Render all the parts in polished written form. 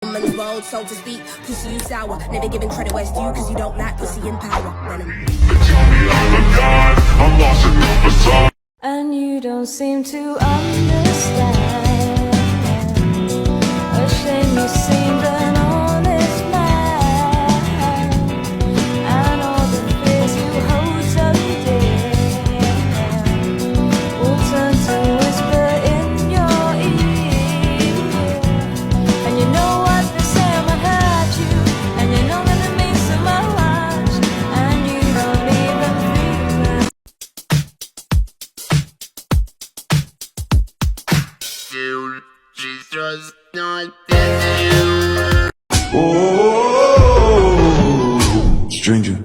gentleman's world, so to speak. Pussy, you sour, never giving credit where it's due, cause you don't like pussy in power. Venom. And you don't seem to understand. A shame you seemed an honest man, and all the fears you hold so dear will turn to whisper in your ear. And you know what they say might hurt you, and you know that it means so much, and you don't even feel it. She's just not Oh, stranger.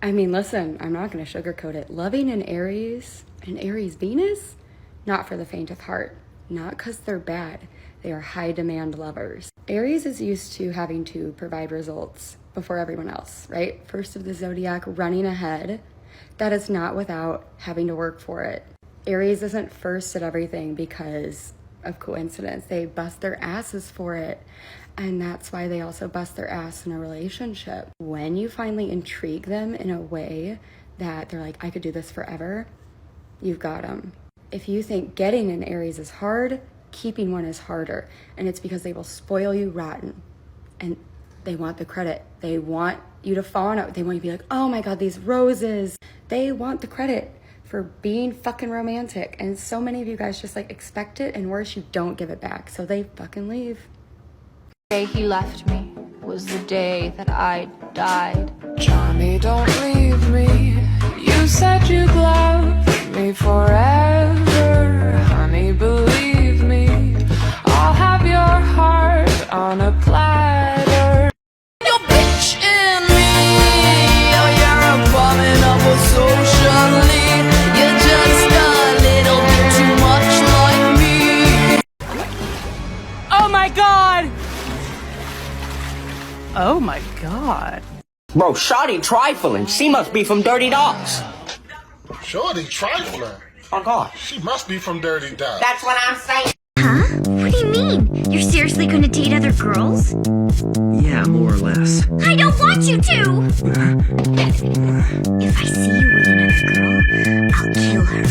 I mean, listen, I'm not going to sugarcoat it. Loving an Aries Venus, not for the faint of heart. Not because they're bad. They are high demand lovers. Aries is used to having to provide results before everyone else, right? First of the zodiac, running ahead. That is not without having to work for it. Aries isn't first at everything because of coincidence. They bust their asses for it. And that's why they also bust their ass in a relationship. When you finally intrigue them in a way that they're like, I could do this forever, you've got them. If you think getting an Aries is hard, keeping one is harder. And it's because they will spoil you rotten. And they want the credit. They want you to fawn out. They want you to be like, oh my God, these roses. They want the credit for being fucking romantic. And so many of you guys just like expect it, and worse, you don't give it back. So they fucking leave. The day he left me was the day that I died. Johnny, don't leave me. You said you'd love me forever. Honey, believe me, I'll have your heart on a platter. Your bitch in me, oh, you're abominable socially. You're just a little bit too much like me. Oh my God! Oh my God. Bro, Shawty trifling. She must be from Dirty Dogs. Shorty trifling? Oh God. She must be from Dirty Dogs. That's what I'm saying. Huh? What do you mean? You're seriously gonna date other girls? Yeah, more or less. I don't want you to! If I see you with another girl, I'll kill her.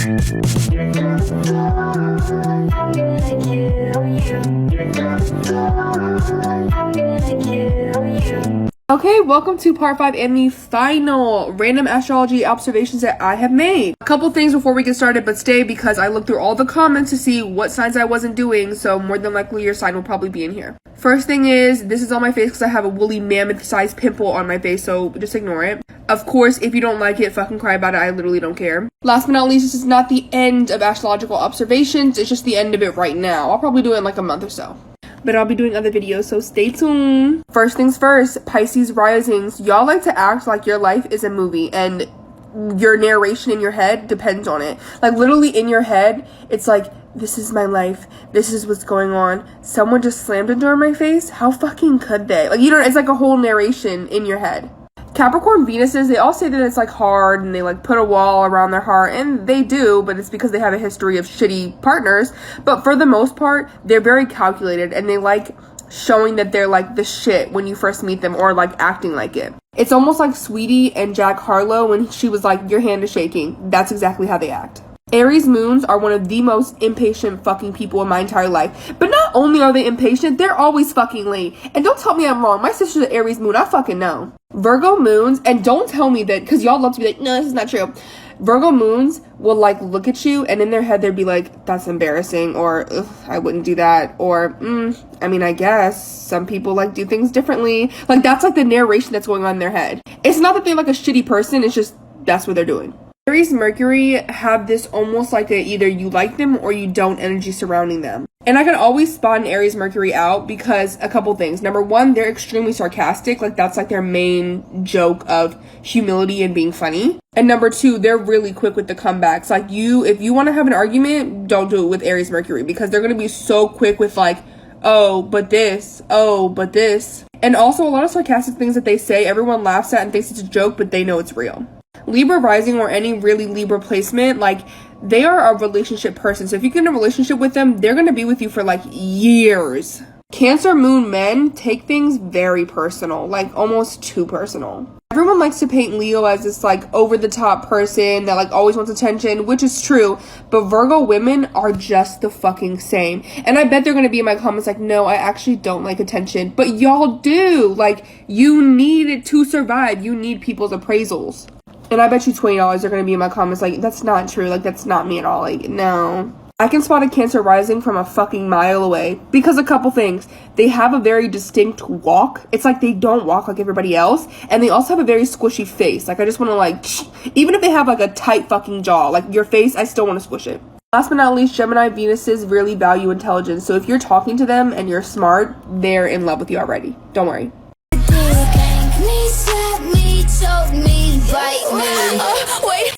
Okay, welcome to part 5 and the final random astrology observations that I have made. A couple things before we get started, but stay because I looked through all the comments to see what signs I wasn't doing, so more than likely your sign will probably be in here. First thing is, this is on my face because I have a woolly mammoth-sized pimple on my face, so just ignore it. Of course, if you don't like it, fucking cry about it. I literally don't care. Last but not least, this is not the end of astrological observations. It's just the end of it right now. I'll probably do it in like a month or so. But I'll be doing other videos, so stay tuned. First things first, Pisces risings. Y'all like to act like your life is a movie and your narration in your head depends on it. Like literally in your head, it's like, this is my life. This is what's going on. Someone just slammed a door in my face. How fucking could they? Like, you know, it's like a whole narration in your head. Capricorn Venuses, they all say that it's like hard and they like put a wall around their heart, and they do, but it's because they have a history of shitty partners. But for the most part, they're very calculated and they like showing that they're like the shit when you first meet them, or like acting like it. It's almost like Sweetie and Jack Harlow when she was like, your hand is shaking. That's exactly how they act. Aries moons are one of the most impatient fucking people in my entire life. But not only are they impatient, they're always fucking late. And don't tell me I'm wrong. My sister's an Aries moon. I fucking know. Virgo moons, and don't tell me that, because y'all love to be like, no, this is not true. Virgo moons will like look at you and in their head they'd be like, that's embarrassing, or I wouldn't do that, or I mean, I guess some people like do things differently. Like that's like the narration that's going on in their head. It's not that they're like a shitty person, it's just that's what they're doing. Aries Mercury have this almost like a either you like them or you don't energy surrounding them. And I can always spot an Aries Mercury out because a couple things. Number one, they're extremely sarcastic. Like that's like their main joke of humility and being funny. And number two, they're really quick with the comebacks. Like if you want to have an argument, don't do it with Aries Mercury because they're going to be so quick with like, oh, but this, oh, but this. And also a lot of sarcastic things that they say, everyone laughs at and thinks it's a joke, but they know it's real. Libra rising or any really Libra placement, like, they are a relationship person. So if you get in a relationship with them, they're going to be with you for like years. Cancer moon men take things very personal, like almost too personal. Everyone likes to paint Leo as this like over the top person that like always wants attention, which is true, but Virgo women are just the fucking same. And I bet they're gonna be in my comments like, no, I actually don't like attention, but y'all do. Like, you need it to survive. You need people's appraisals. And I bet you $20 are gonna be in my comments like, that's not true, like that's not me at all, like no. I can spot a Cancer rising from a fucking mile away because a couple things. They have a very distinct walk. It's like they don't walk like everybody else. And they also have a very squishy face. Like, I just want to like, even if they have like a tight fucking jaw, like your face, I still want to squish it. Last but not least, Gemini Venuses really value intelligence. So if you're talking to them and you're smart, they're in love with you already. Don't worry. Wait.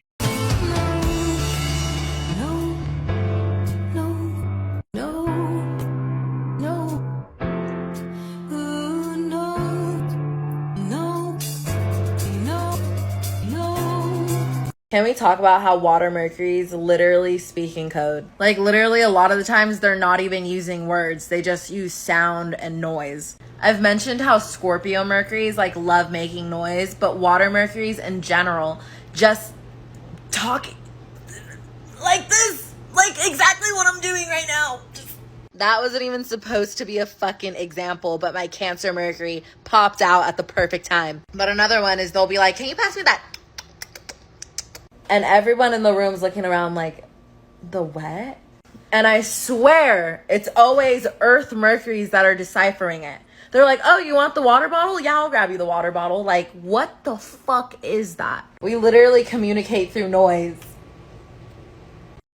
Can we talk about how water Mercury's literally speaking code? Like, literally a lot of the times they're not even using words. They just use sound and noise. I've mentioned how Scorpio Mercury's like love making noise, but water Mercury's in general just talk like this. Like exactly what I'm doing right now. That wasn't even supposed to be a fucking example, but my Cancer Mercury popped out at the perfect time. But another one is they'll be like, can you pass me that? And everyone in the room's looking around like, the what? And I swear it's always Earth Mercuries that are deciphering it. They're like, oh, you want the water bottle? Yeah, I'll grab you the water bottle. Like, what the fuck is that? We literally communicate through noise.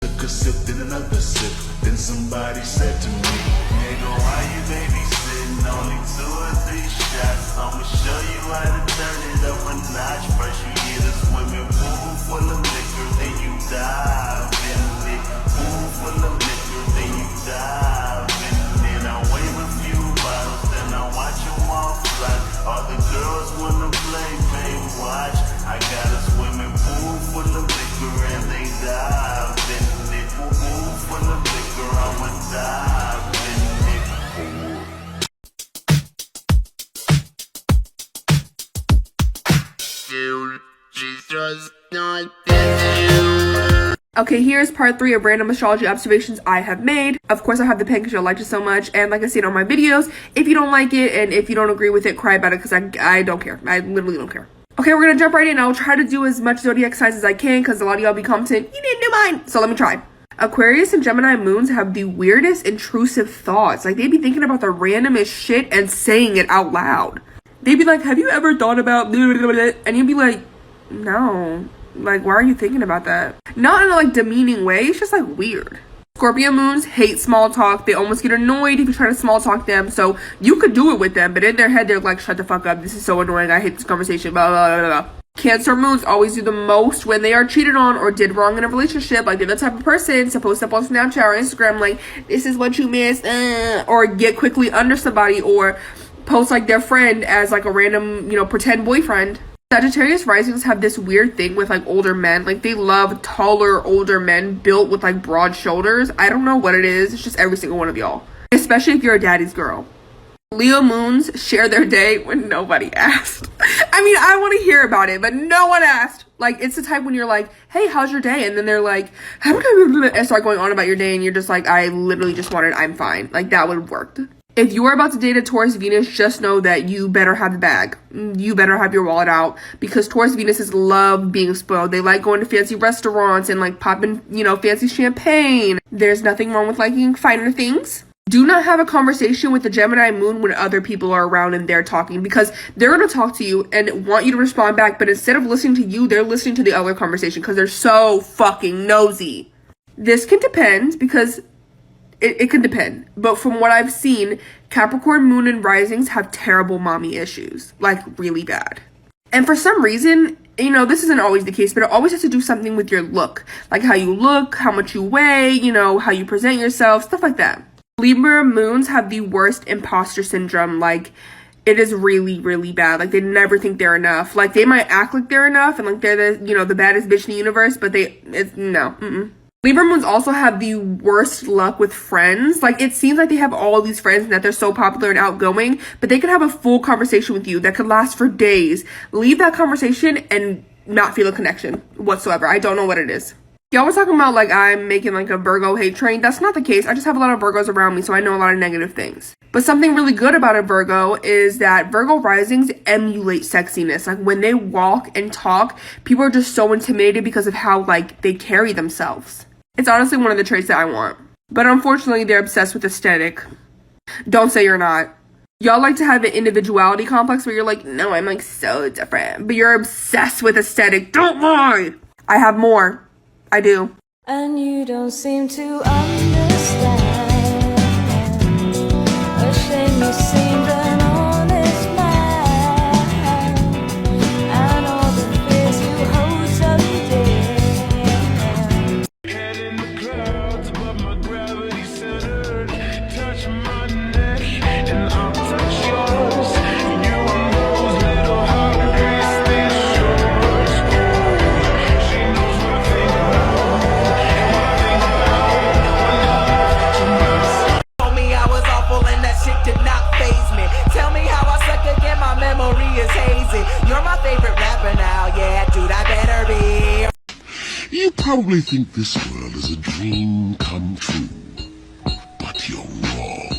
Took a sip, then another sip. Then somebody said to me, hey, go, why you babysitting? Only 2 or 3 shots. I'ma show you how to turn it up a notch. First you get a swimming pool full of liquor, then you dive in it. Pool full of liquor, then you dive in it. Then I wave a few bottles, then I watch them all fly. All the girls wanna play, babe, watch. I got a swimming pool full of liquor and they dive in it. Pool full of liquor, I'ma dive in it. Dude, she's just not you. Okay, here's part 3 of random astrology observations I have made. Of course, I have the pen because y'all liked it so much. And like I said on my videos, if you don't like it and if you don't agree with it, cry about it because I don't care. I literally don't care. Okay, we're going to jump right in. I'll try to do as much zodiac signs as I can because a lot of y'all be commenting, you didn't do mine. So let me try. Aquarius and Gemini moons have the weirdest intrusive thoughts. Like, they be thinking about the randomest shit and saying it out loud. They'd be like, have you ever thought about blah, blah, blah? And you'd be like, no. Like, why are you thinking about that? Not in a like demeaning way, it's just like weird. Scorpio moons hate small talk. They almost get annoyed if you try to small talk them. So you could do it with them, but in their head they're like, shut the fuck up, this is so annoying, I hate this conversation, blah blah blah blah. Cancer moons always do the most when they are cheated on or did wrong in a relationship. Like, they're the type of person to post up on Snapchat or Instagram like, this is what you missed, or get quickly under somebody, or post like their friend as like a random, you know, pretend boyfriend. Sagittarius risings have this weird thing with like older men. Like, they love taller older men built with like broad shoulders. I don't know what it is. It's just every single one of y'all, especially if you're a daddy's girl. Leo moons share their day when nobody asked. I mean, I want to hear about it, but no one asked. Like, it's the type when you're like, hey, how's your day? And then they're like, and start going on about your day, and you're just like, I literally just wanted, I'm fine. Like, that would have worked. If you are about to date a Taurus Venus, just know that you better have the bag. You better have your wallet out, because Taurus Venuses love being spoiled. They like going to fancy restaurants and like popping, you know, fancy champagne. There's nothing wrong with liking finer things. Do not have a conversation with the Gemini moon when other people are around and they're talking, because they're going to talk to you and want you to respond back, but instead of listening to you, they're listening to the other conversation because they're so fucking nosy. This can depend, because it can depend, but from what I've seen, Capricorn moon and risings have terrible mommy issues, like really bad. And for some reason, you know, this isn't always the case, but it always has to do something with your look, like how you look, how much you weigh, you know, how you present yourself, stuff like that. Libra moons have the worst imposter syndrome. Like, it is really, really bad. Like, they never think they're enough. Like, they might act like they're enough and like they're the, you know, the baddest bitch in the universe, but no. Libra moons also have the worst luck with friends. Like, it seems like they have all these friends and that they're so popular and outgoing, but they could have a full conversation with you that could last for days. Leave that conversation and not feel a connection whatsoever. I don't know what it is. Y'all was talking about like I'm making like a Virgo hate train. That's not the case. I just have a lot of Virgos around me, so I know a lot of negative things. But something really good about a Virgo is that Virgo risings emulate sexiness. Like, when they walk and talk, people are just so intimidated because of how like they carry themselves. It's honestly one of the traits that I want. But unfortunately, they're obsessed with aesthetic. Don't say you're not. Y'all like to have an individuality complex where you're like, no, I'm like so different. But you're obsessed with aesthetic. Don't lie. I have more. I do. And you don't seem to understand. A shame you seemed an honest man, and all the fears you hold so dear. Head in the clouds above my gravity center. Touch my neck and I'll touch yours. You and those little heartbeats, these shores. She knows what I think about and what I think about. Told me I was awful and that shit did not faze me. Tell me how I suck again, my memory is hazy. You're my favorite rapper now, yeah, dude, I better be. You probably think this world is a dream come true, but you're wrong.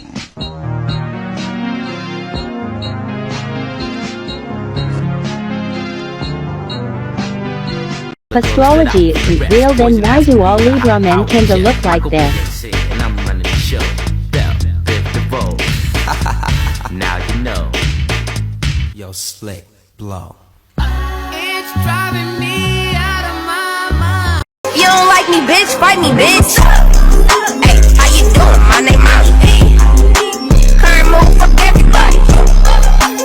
If astrology isn't real, then why do all Libra men tend to look like this? And I'm running the show. Bell, bit the roll. Now you know. Yo, slick, blow. It's driving me out of my mind. You don't like me, bitch? Fight me, bitch. Hey, how you doing? My name is Current move, fuck everybody.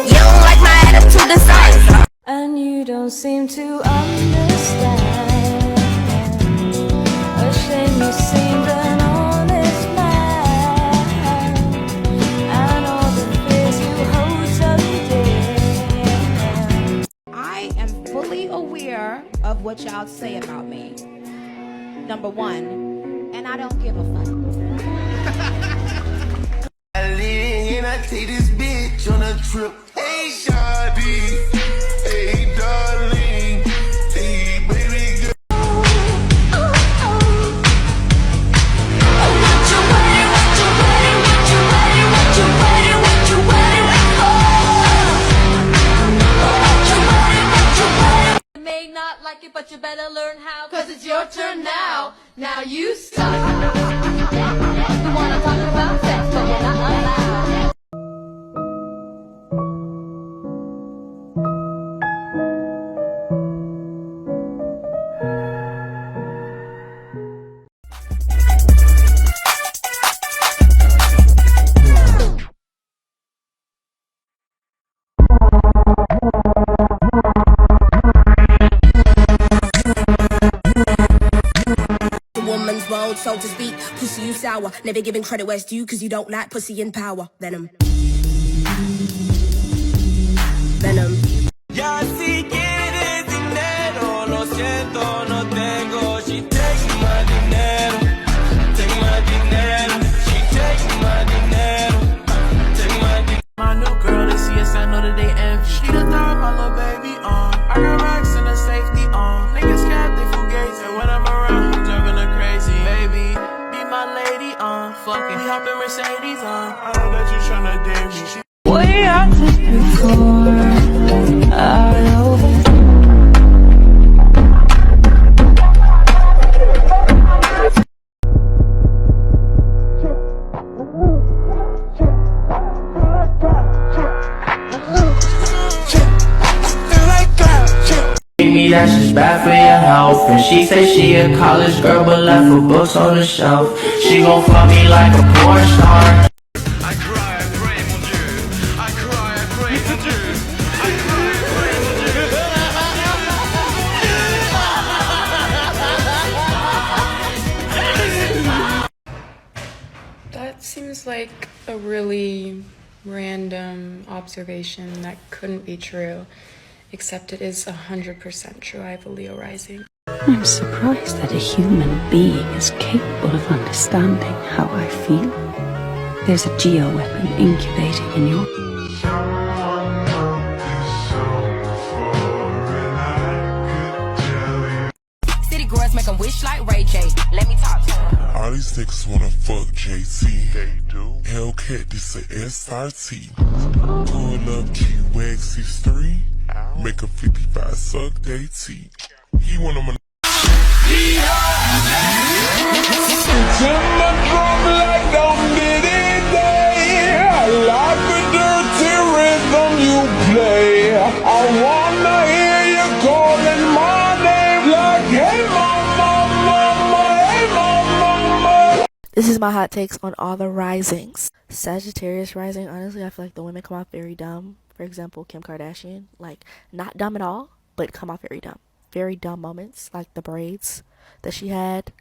You don't like my attitude, design. And you don't seem to understand. A shame you seemed an honest man, and all the fears you hold so dear. I am fully aware of what y'all say about me. Number one, and I don't give a fuck. I take this bitch on a trip. Hey, shawty. Hey, darling. Hey, baby girl. You may not like it, but you better learn how. Cause it's your turn now. Now you suck. You wanna talk about sex, but you're not allowed. Woman's world, so to speak. Pussy, you sour. Never giving credit where it's due, cause you don't like pussy in power. Venom. Venom. Ya si quieres dinero, lo siento, no tengo. She takes my dinero, take my dinero. She takes my dinero, take my dinero. My new girl, they see us, I know that they envy. She the thought my little baby on. I got racks and a safety on. Niggas got they fugazi, and when I'm around, I'm driving her crazy. Baby, be my lady on. Fucking, we hop in Mercedes on. I know that you tryna date me. We are just before our over. Me that she's bad for your health. And she say she a college girl but left her books on the shelf. She gon' fuck me like a porn star. I cry, I pray, mon Dieu. I cry, I pray, mon Dieu. I cry, I pray, mon Dieu. That seems is like a really random observation that couldn't be true, except it is 100% true. I have a Leo rising. I'm surprised that a human being is capable of understanding how I feel. There's a geo-weapon incubating in your... City girls make 'em wish like Ray J. Let me talk to her. All these niggas wanna fuck JT. They do. Hellcat, this a SRT. Pull up G-Wax 63. Make a 55 suck they teeth. He want 'em This is my hot takes on all the risings. Sagittarius rising, honestly, I feel like the women come off very dumb. For example, Kim Kardashian, like, not dumb at all, but come off very dumb. Very dumb moments, like the braids that she had.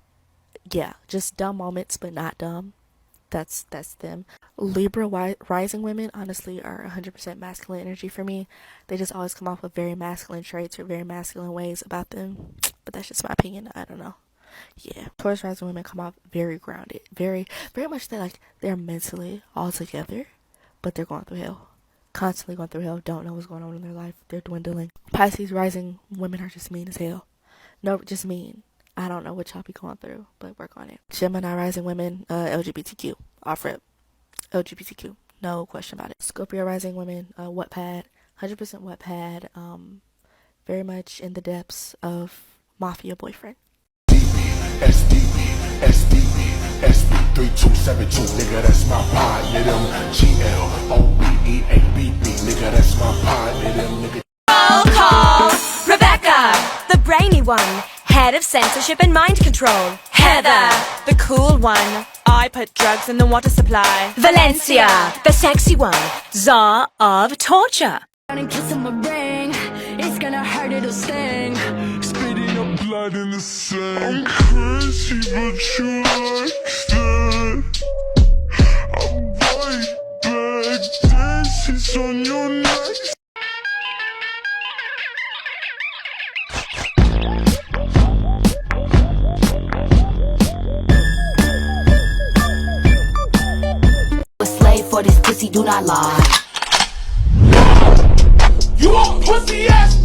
Yeah, just dumb moments, but not dumb. That's them. Libra rising women, honestly, are 100% masculine energy for me. They just always come off with very masculine traits or very masculine ways about them. But that's just my opinion. I don't know. Yeah, Taurus rising women come off very grounded, very much they're mentally all together, but they're going through hell, constantly going through hell, don't know what's going on in their life, they're dwindling. Pisces rising women are just mean as hell. No, just mean. I don't know what y'all be going through, but work on it. Gemini rising women, LGBTQ, off rip, LGBTQ, no question about it. Scorpio rising women, Wattpad, 100% Wattpad, very much in the depths of mafia boyfriend. SB3272, nigga, that's my partner, them GLOBEABB, nigga, that's my partner, them nigga. Call Rebecca, the brainy one, head of censorship and mind control. Heather, the cool one, I put drugs in the water supply. Valencia, the sexy one, czar of torture. Kiss on my ring, it's gonna hurt, it'll sting. spitting your blood in the sand. I'm crazy, but you like that. I'm right back, dances on your neck. A slave for this pussy, do not lie. You want pussy ass